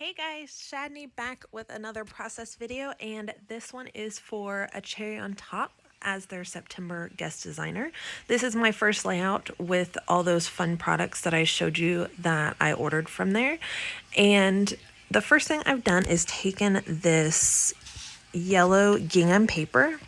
Hey guys, Shadney back with another process video, and this one is for A Cherry on Top as their September guest designer. This is my first layout with all those fun products that I showed you that I ordered from there. And the first thing I've done is taken this yellow gingham paper,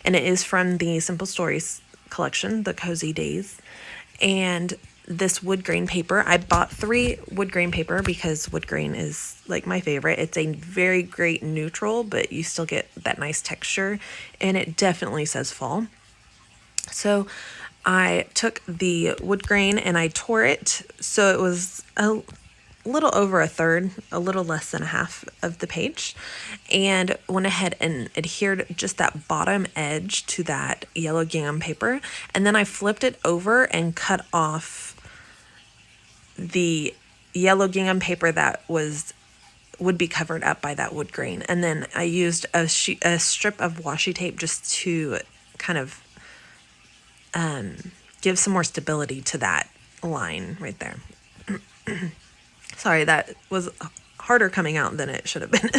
and it is from the Simple Stories collection, the Cozy Days. And this wood grain paper, I bought 3 wood grain paper because wood grain is like my favorite. It's a very great neutral, but you still get that nice texture, and it definitely says fall. So I took the wood grain and I tore it so it was a little over a third, a little less than a half of the page, and went ahead and adhered just that bottom edge to that yellow gingham paper. And then I flipped it over and cut off the yellow gingham paper that would be covered up by that wood grain. And then I used a strip of washi tape just to kind of give some more stability to that line right there. Sorry, that was harder coming out than it should have been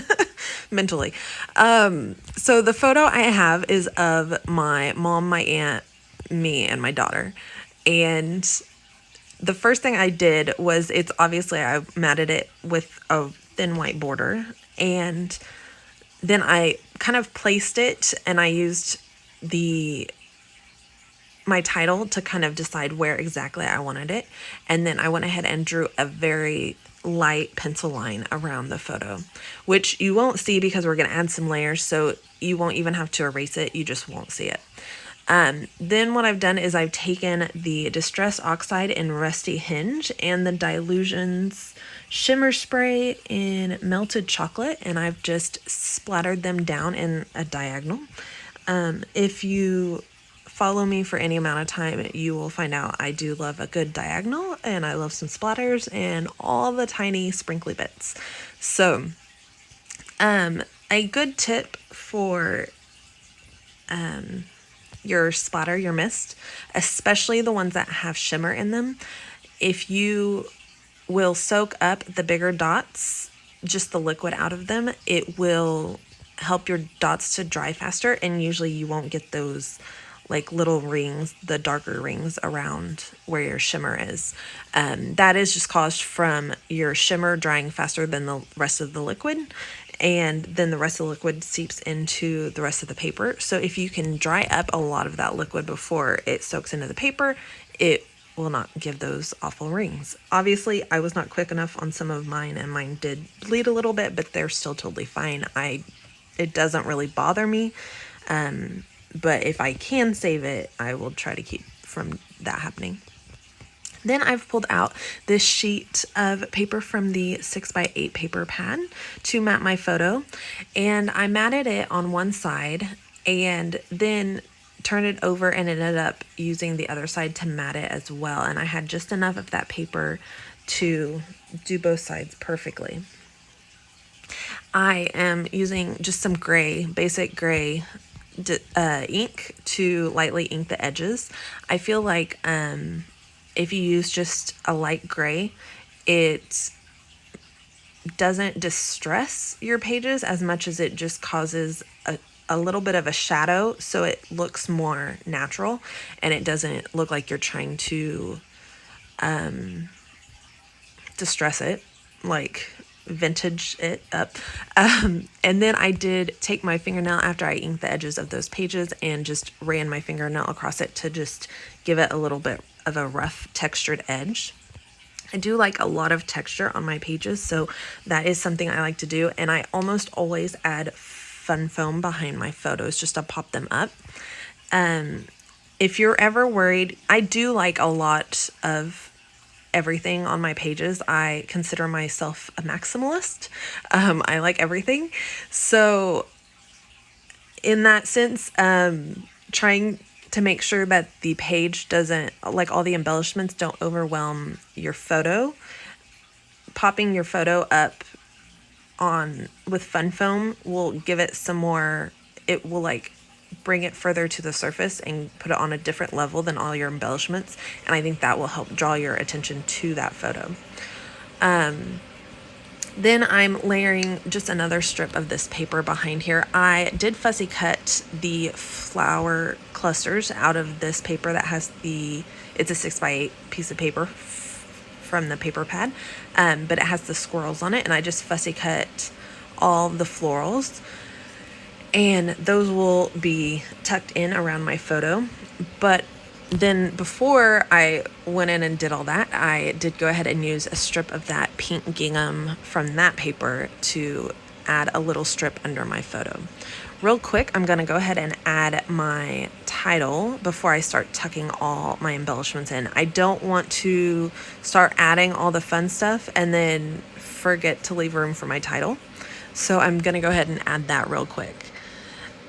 mentally. So the photo I have is of my mom, my aunt, me, and my daughter. And the first thing I did was, it's obviously I matted it with a thin white border, and then I kind of placed it, and I used my title to kind of decide where exactly I wanted it. And then I went ahead and drew a very light pencil line around the photo, which you won't see because we're going to add some layers, so you won't even have to erase it, you just won't see it. Then what I've done is I've taken the Distress Oxide in Rusty Hinge and the Dilutions Shimmer Spray in Melted Chocolate, and I've just splattered them down in a diagonal. If you follow me for any amount of time, you will find out I do love a good diagonal, and I love some splatters and all the tiny sprinkly bits. So, a good tip for your splatter, your mist, especially the ones that have shimmer in them, if you will soak up the bigger dots, just the liquid out of them, it will help your dots to dry faster, and usually you won't get those like little rings, the darker rings around where your shimmer is. That is just caused from your shimmer drying faster than the rest of the liquid, and then the rest of the liquid seeps into the rest of the paper. So if you can dry up a lot of that liquid before it soaks into the paper, it will not give those awful rings. Obviously, I was not quick enough on some of mine, and mine did bleed a little bit, but they're still totally fine. It doesn't really bother me. But if I can save it, I will try to keep from that happening. Then I've pulled out this sheet of paper from the 6x8 paper pad to mat my photo, and I matted it on one side and then turned it over and ended up using the other side to mat it as well. And I had just enough of that paper to do both sides perfectly. I am using just some gray, basic gray ink to lightly ink the edges. I feel like if you use just a light gray, it doesn't distress your pages as much as it just causes a little bit of a shadow, so it looks more natural and it doesn't look like you're trying to distress it, like vintage it up. And then I did take my fingernail after I inked the edges of those pages and just ran my fingernail across it to just give it a little bit of a rough textured edge. I do like a lot of texture on my pages, so that is something I like to do, and I almost always add fun foam behind my photos just to pop them up. If you're ever worried, I do like a lot of everything on my pages. I consider myself a maximalist. I like everything. So in that sense, trying to make sure that the page doesn't, like all the embellishments don't overwhelm your photo, popping your photo up on with fun foam will give it some more, it will like bring it further to the surface and put it on a different level than all your embellishments, and I think that will help draw your attention to that photo. Then I'm layering just another strip of this paper behind here. I did fussy cut the flower clusters out of this paper that has it's a 6x8 piece of paper from the paper pad, but it has the squirrels on it, and I just fussy cut all the florals, and those will be tucked in around my photo. But then before I went in and did all that, I did go ahead and use a strip of that pink gingham from that paper to add a little strip under my photo. Real quick, I'm going to go ahead and add my title before I start tucking all my embellishments in. I don't want to start adding all the fun stuff and then forget to leave room for my title. So I'm going to go ahead and add that real quick.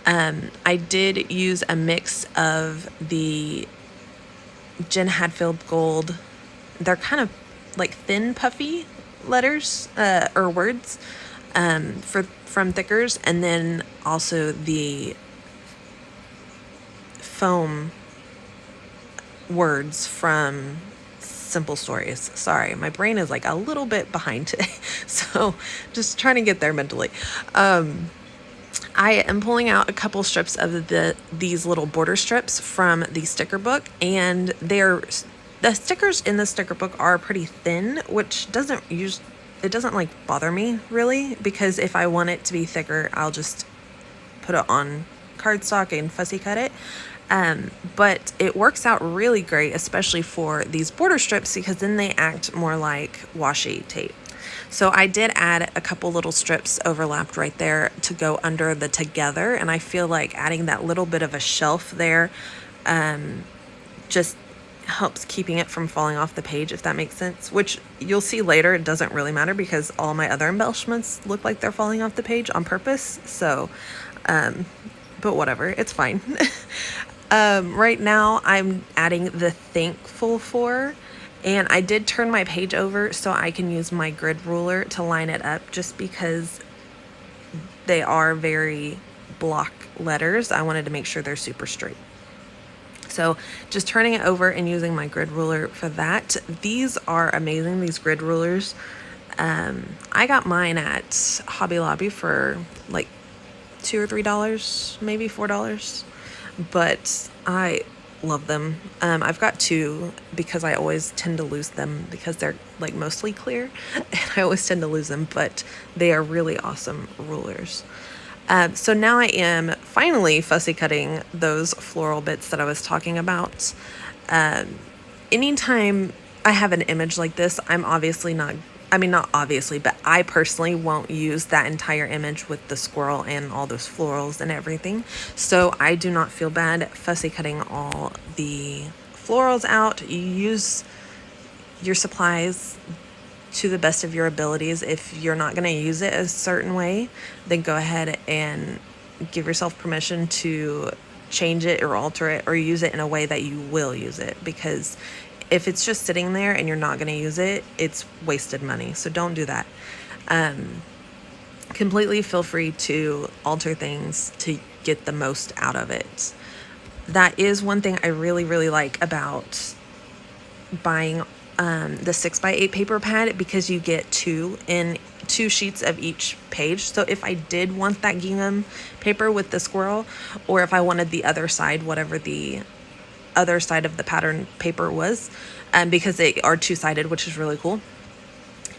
I did use a mix of the Jen Hadfield Gold. They're kind of like thin, puffy letters or words from Thickers, and then also the foam words from Simple Stories. Sorry, my brain is like a little bit behind today, so just trying to get there mentally. I am pulling out a couple strips of these little border strips from the sticker book, and the stickers in the sticker book are pretty thin, which doesn't like bother me really, because if I want it to be thicker, I'll just put it on cardstock and fussy cut it. But it works out really great, especially for these border strips, because then they act more like washi tape. So I did add a couple little strips overlapped right there to go under the together, and I feel like adding that little bit of a shelf there just helps keeping it from falling off the page, if that makes sense, which you'll see later it doesn't really matter because all my other embellishments look like they're falling off the page on purpose. So but whatever, it's fine. Right now I'm adding the Thankful For, and I did turn my page over so I can use my grid ruler to line it up, just because they are very block letters. I wanted to make sure they're super straight. So just turning it over and using my grid ruler for that. These are amazing, these grid rulers. I got mine at Hobby Lobby for like $2 or $3, maybe $4, but I love them. I've got two because I always tend to lose them because they're like mostly clear, and I always tend to lose them, but they are really awesome rulers. So now I am finally fussy cutting those floral bits that I was talking about. Anytime I have an image like this, I'm obviously not obviously, but I personally won't use that entire image with the squirrel and all those florals and everything. So I do not feel bad fussy cutting all the florals out. You use your supplies to the best of your abilities. If you're not going to use it a certain way, then go ahead and give yourself permission to change it or alter it or use it in a way that you will use it, because if it's just sitting there and you're not going to use it, it's wasted money. So don't do that. Completely feel free to alter things to get the most out of it. That is one thing I really, really like about buying the 6x8 paper pad, because you get two sheets of each page. So if I did want that gingham paper with the squirrel, or if I wanted the other side, whatever the other side of the pattern paper was, because they are two-sided, which is really cool.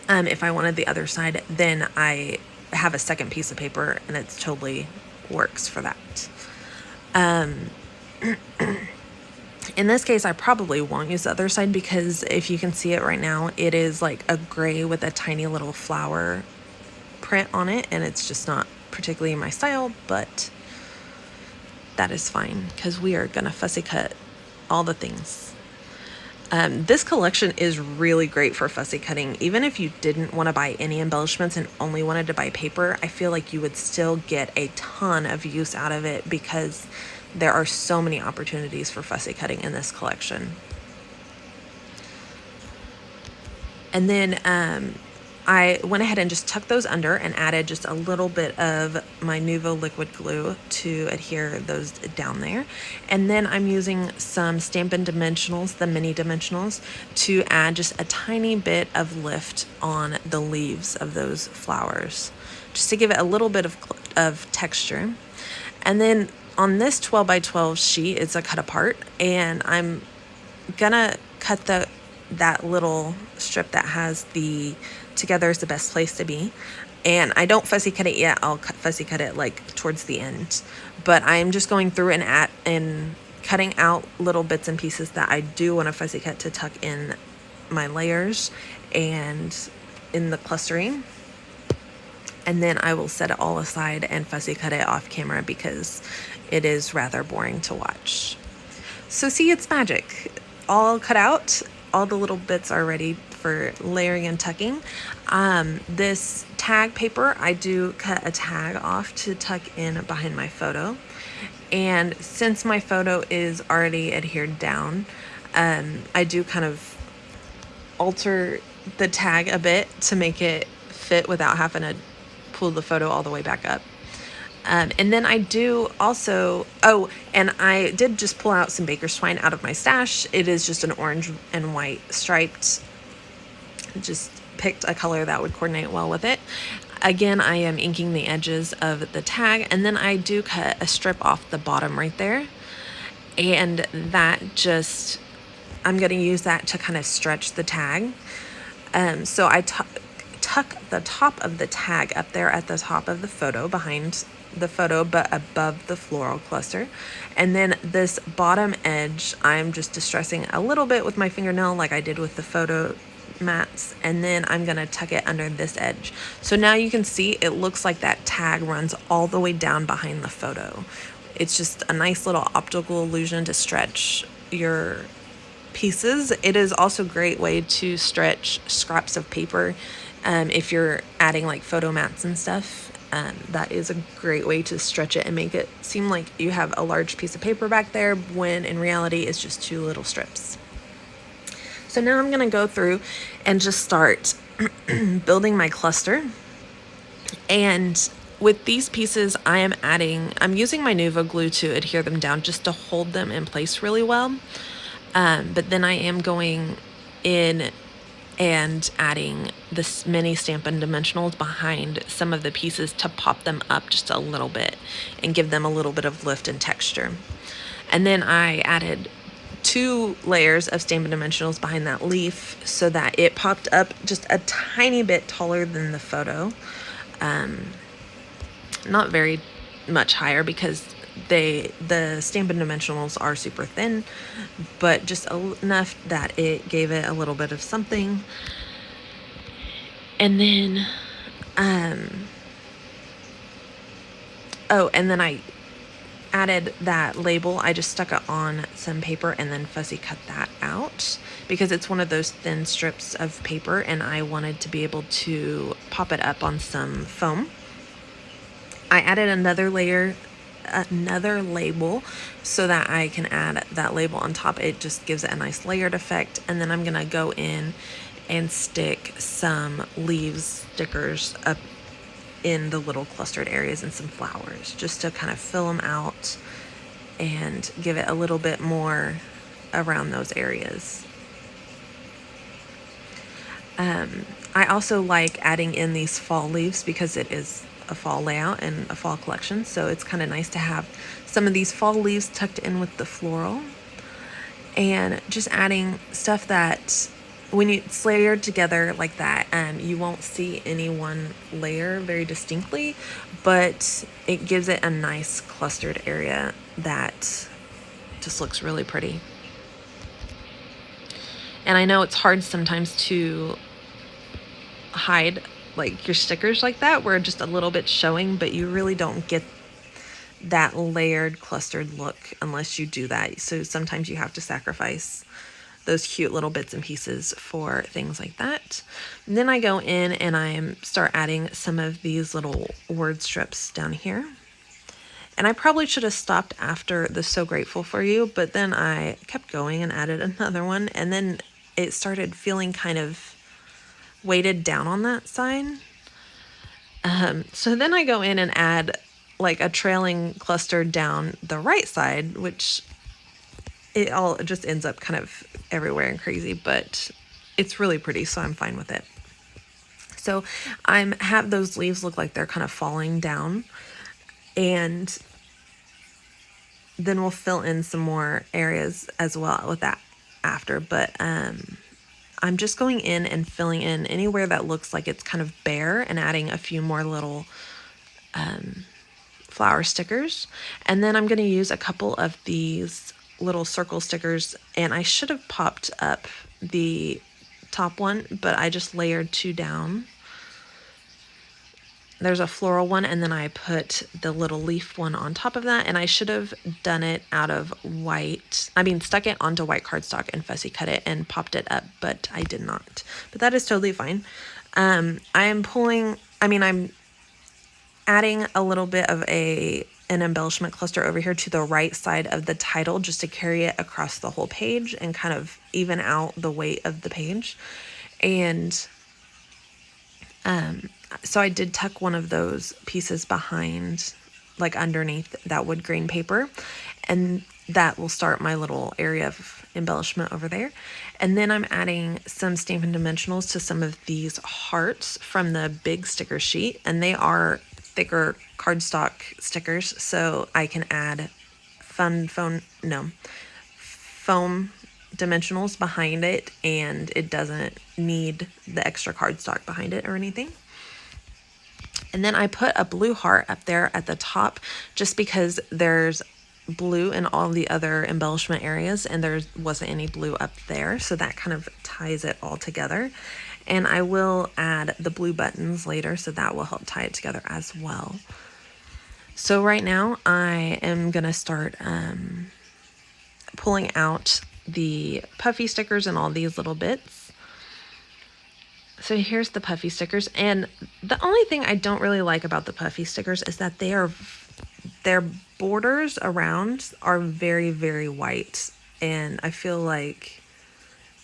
If I wanted the other side, then I have a second piece of paper, and it totally works for that. In this case, I probably won't use the other side, because if you can see it right now, it is like a gray with a tiny little flower print on it, and it's just not particularly my style, but that is fine because we are gonna fussy cut all the things. This collection is really great for fussy cutting. Even if you didn't want to buy any embellishments and only wanted to buy paper, I feel like you would still get a ton of use out of it, because there are so many opportunities for fussy cutting in this collection. And then I went ahead and just tucked those under and added just a little bit of my Nuvo liquid glue to adhere those down there. And then I'm using some Stampin' Dimensionals, the mini dimensionals, to add just a tiny bit of lift on the leaves of those flowers, just to give it a little bit of texture. And then on this 12 by 12 sheet, it's a cut apart, and I'm gonna cut that little strip that has the together is the best place to be. And I don't fussy cut it yet. I'll fussy cut it like towards the end. But I'm just going through and cutting out little bits and pieces that I do want to fussy cut to tuck in my layers and in the clustering. And then I will set it all aside and fussy cut it off camera because it is rather boring to watch. So see, it's magic. All cut out, all the little bits are ready for layering and tucking. This tag paper, I do cut a tag off to tuck in behind my photo. And since my photo is already adhered down, I do kind of alter the tag a bit to make it fit without having to pull the photo all the way back up. And then I do also, and I did just pull out some baker's twine out of my stash. It is just an orange and white striped, just picked a color that would coordinate well with it. Again, I am inking the edges of the tag, and then I do cut a strip off the bottom right there. And that just, I'm going to use that to kind of stretch the tag. So I tuck the top of the tag up there at the top of the photo, behind the photo but above the floral cluster. And then this bottom edge I'm just distressing a little bit with my fingernail like I did with the photo mats, and then I'm gonna tuck it under this edge. So now you can see it looks like that tag runs all the way down behind the photo. It's just a nice little optical illusion to stretch your pieces. It is also a great way to stretch scraps of paper. If you're adding like photo mats and stuff, that is a great way to stretch it and make it seem like you have a large piece of paper back there when in reality it's just two little strips. So now I'm gonna go through and just start building my cluster. And with these pieces, I'm using my Nuvo glue to adhere them down just to hold them in place really well. But then I am going in and adding this mini Stampin' Dimensionals behind some of the pieces to pop them up just a little bit and give them a little bit of lift and texture. And then I added 2 layers of Stampin' Dimensionals behind that leaf so that it popped up just a tiny bit taller than the photo. Not very much higher because the Stampin' Dimensionals are super thin, but just enough that it gave it a little bit of something. And then and then I added that label. I just stuck it on some paper and then fussy cut that out because it's one of those thin strips of paper and I wanted to be able to pop it up on some foam. I added another label so that I can add that label on top. It just gives it a nice layered effect. And then I'm gonna go in and stick some leaves stickers up in the little clustered areas and some flowers just to kind of fill them out and give it a little bit more around those areas. I also like adding in these fall leaves because it is a fall layout and a fall collection, so it's kind of nice to have some of these fall leaves tucked in with the floral, and just adding stuff that when it's layered together like that, you won't see any one layer very distinctly, but it gives it a nice clustered area that just looks really pretty. And I know it's hard sometimes to hide like your stickers like that where just a little bit showing, but you really don't get that layered clustered look unless you do that. So sometimes you have to sacrifice those cute little bits and pieces for things like that. And then I go in and I start adding some of these little word strips down here. And I probably should have stopped after the So Grateful For You, but then I kept going and added another one, and then it started feeling kind of weighted down on that side. So then I go in and add like a trailing cluster down the right side, which it all just ends up kind of everywhere and crazy, but it's really pretty, so I'm fine with it. So I have those leaves look like they're kind of falling down, and then we'll fill in some more areas as well with that after. But I'm just going in and filling in anywhere that looks like it's kind of bare and adding a few more little flower stickers. And then I'm going to use a couple of these little circle stickers, and I should have popped up the top one, but I just layered 2 down. There's a floral one, and then I put the little leaf one on top of that, and I should have done it out of stuck it onto white cardstock and fussy cut it and popped it up, but I did not. But that is totally fine. I'm adding a little bit of an embellishment cluster over here to the right side of the title, just to carry it across the whole page and kind of even out the weight of the page. And so I did tuck one of those pieces behind, like underneath that wood grain paper, and that will start my little area of embellishment over there. And then I'm adding some Stampin' Dimensionals to some of these hearts from the big sticker sheet, and they are thicker cardstock stickers, so I can add foam dimensionals behind it, and it doesn't need the extra cardstock behind it or anything. And then I put a blue heart up there at the top just because there's blue in all the other embellishment areas and there wasn't any blue up there, so that kind of ties it all together. And I will add the blue buttons later, so that will help tie it together as well. So right now I am gonna start pulling out the puffy stickers and all these little bits. So here's the puffy stickers, and the only thing I don't really like about the puffy stickers is that their borders around are very, very white, and I feel like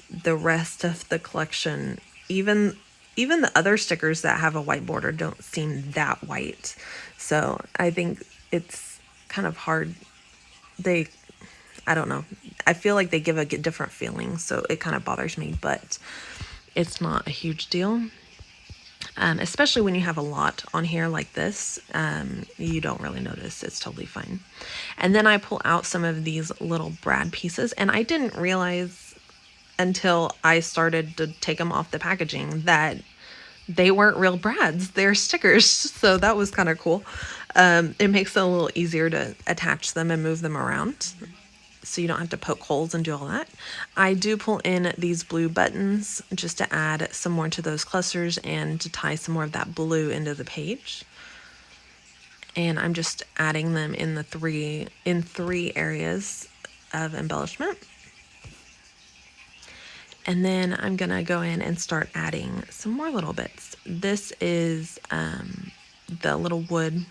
the rest of the collection, even the other stickers that have a white border, don't seem that white. So I think it's kind of hard. I don't know. I feel like they give a different feeling, so it kind of bothers me, but it's not a huge deal. Especially when you have a lot on here like this, you don't really notice. It's totally fine. And then I pull out some of these little brad pieces, and I didn't realize until I started to take them off the packaging that they weren't real brads, they're stickers. So that was kind of cool. It makes it a little easier to attach them and move them around, so you don't have to poke holes and do all that. I do pull in these blue buttons just to add some more to those clusters and to tie some more of that blue into the page. And I'm just adding them in three areas of embellishment. And then I'm gonna go in and start adding some more little bits. This is the little wood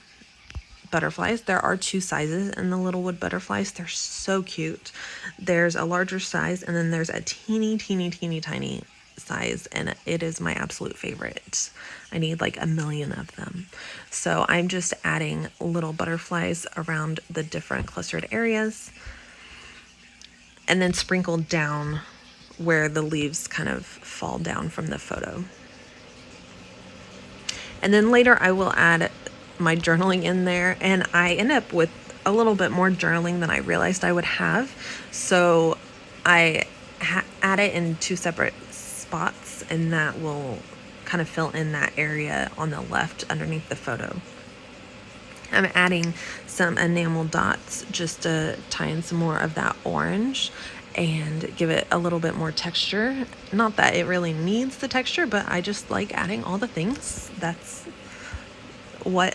butterflies. There are 2 sizes in the little wood butterflies. They're so cute. There's a larger size, and then there's a teeny tiny size, and it is my absolute favorite. I need like 1 million of them. So I'm just adding little butterflies around the different clustered areas, and then sprinkled down where the leaves kind of fall down from the photo. And then later I will add my journaling in there, and I end up with a little bit more journaling than I realized I would have. So I add it in 2 separate spots, and that will kind of fill in that area on the left underneath the photo. I'm adding some enamel dots just to tie in some more of that orange and give it a little bit more texture. Not that it really needs the texture, but I just like adding all the things. That's what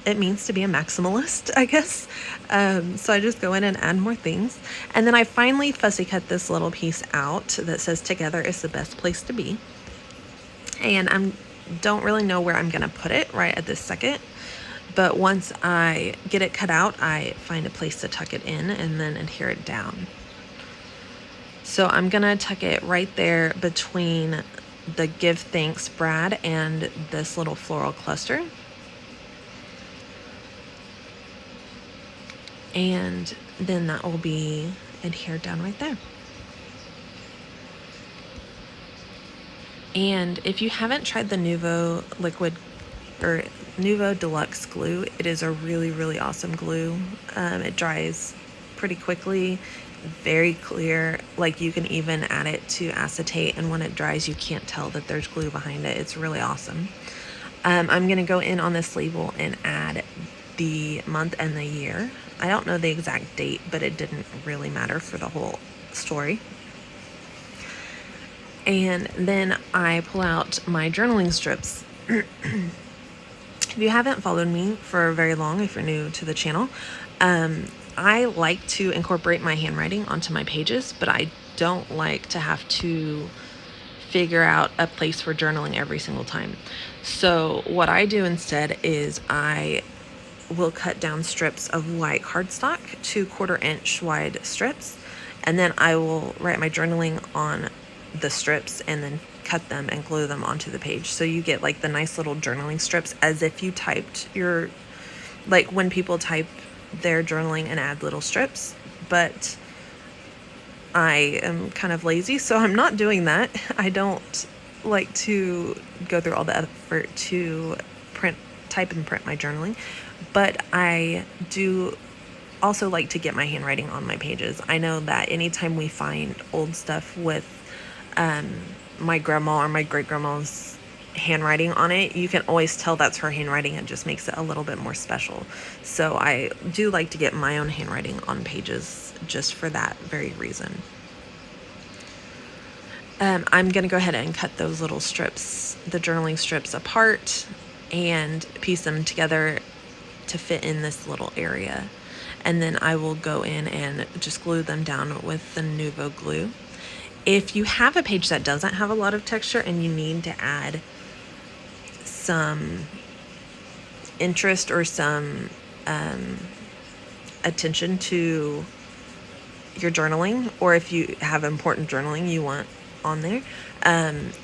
it means to be a maximalist, I guess. So I just go in and add more things. And then I finally fussy cut this little piece out that says "Together is the best place to be." And I don't really know where I'm gonna put it right at this second. But once I get it cut out, I find a place to tuck it in and then adhere it down. So I'm gonna tuck it right there between the Give Thanks brad and this little floral cluster. And then that will be adhered down right there. And if you haven't tried the Nuvo liquid or Nuvo Deluxe glue, it is a really, really awesome glue. It dries pretty quickly, very clear. Like, you can even add it to acetate, and when it dries, you can't tell that there's glue behind it. It's really awesome. I'm gonna go in on this label and add the month and the year. I don't know the exact date, but it didn't really matter for the whole story. And then I pull out my journaling strips. If you haven't followed me for very long, if you're new to the channel, I like to incorporate my handwriting onto my pages, but I don't like to have to figure out a place for journaling every single time. So what I do instead is I will cut down strips of white cardstock, 2/4 inch wide strips, and then I will write my journaling on the strips and then cut them and glue them onto the page. So you get like the nice little journaling strips as if you typed your, like when people type their journaling and add little strips. But I am kind of lazy, so I'm not doing that. I don't like to go through all the effort to type and print my journaling, but I do also like to get my handwriting on my pages. I know that anytime we find old stuff with my grandma or my great grandma's handwriting on it, you can always tell that's her handwriting. It just makes it a little bit more special. So I do like to get my own handwriting on pages just for that very reason. I'm going to go ahead and cut those little strips, the journaling strips, apart and piece them together to fit in this little area. And then I will go in and just glue them down with the Nuvo glue. If you have a page that doesn't have a lot of texture and you need to add some interest or some attention to your journaling, or if you have important journaling you want on there,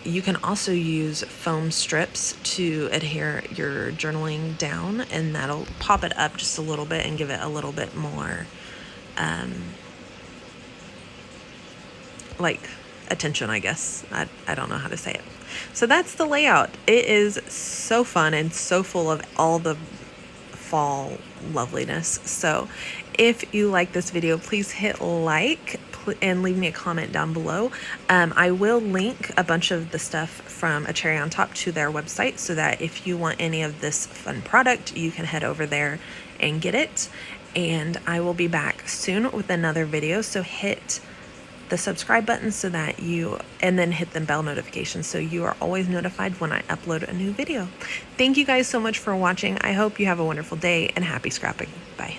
you can also use foam strips to adhere your journaling down, and that'll pop it up just a little bit and give it a little bit more like attention, I guess. I don't know how to say it. So that's the layout. It is so fun and so full of all the fall loveliness. So if you like this video, please hit like and leave me a comment down below. I will link a bunch of the stuff from A Cherry on Top to their website, so that if you want any of this fun product, you can head over there and get it. And I will be back soon with another video, so hit the subscribe button so that and then hit the bell notification so you are always notified when I upload a new video. Thank you guys so much for watching. I hope you have a wonderful day, and happy scrapping. Bye.